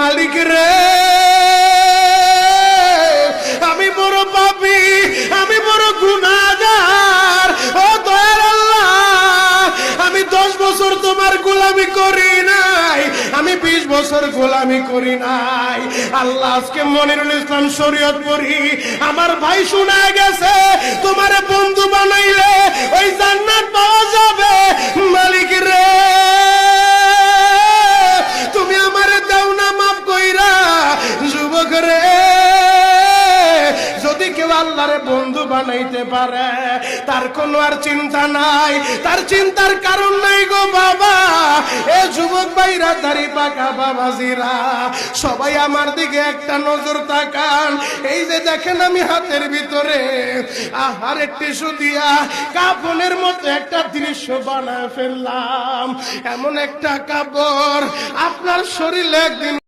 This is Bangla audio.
মালিক রে আমি বড় পাপী, আমি বড় গুনাহগার। ও দয়ার আল্লাহ, আমি 10 বছর তোমার গোলামি করি নাই, আমি 20 বছর গোলামি করি নাই। আল্লাহ আজকে মনিরুল ইসলাম শরীয়তপুরি আমার ভাই শোনা গেছে তোমারে বন্ধু বানাইলে ওই জান্নাত পাওয়া যাবে। মালিক রে তুমি আমারে দাও না মাফ কইরা। যুবক রে যদি কেউ আল্লাহরে বন্ধু বানাইতে পারে তার কোনো আর চিন্তা নাই, তার চিন্তার কারণ নাই গো বাবা। এ যুবক ভাইরা, দাড়ি পাকা বাবাজিরা, সবাই আমার দিকে একটা নজর তাকান। এই যে দেখেন আমি হাতের ভিতরে আহারে টিস্যু দিয়া কাফনের মতো একটা দৃশ্য বানায় ফেললাম। এমন একটা কাপড় আপনার শরীরে একদিন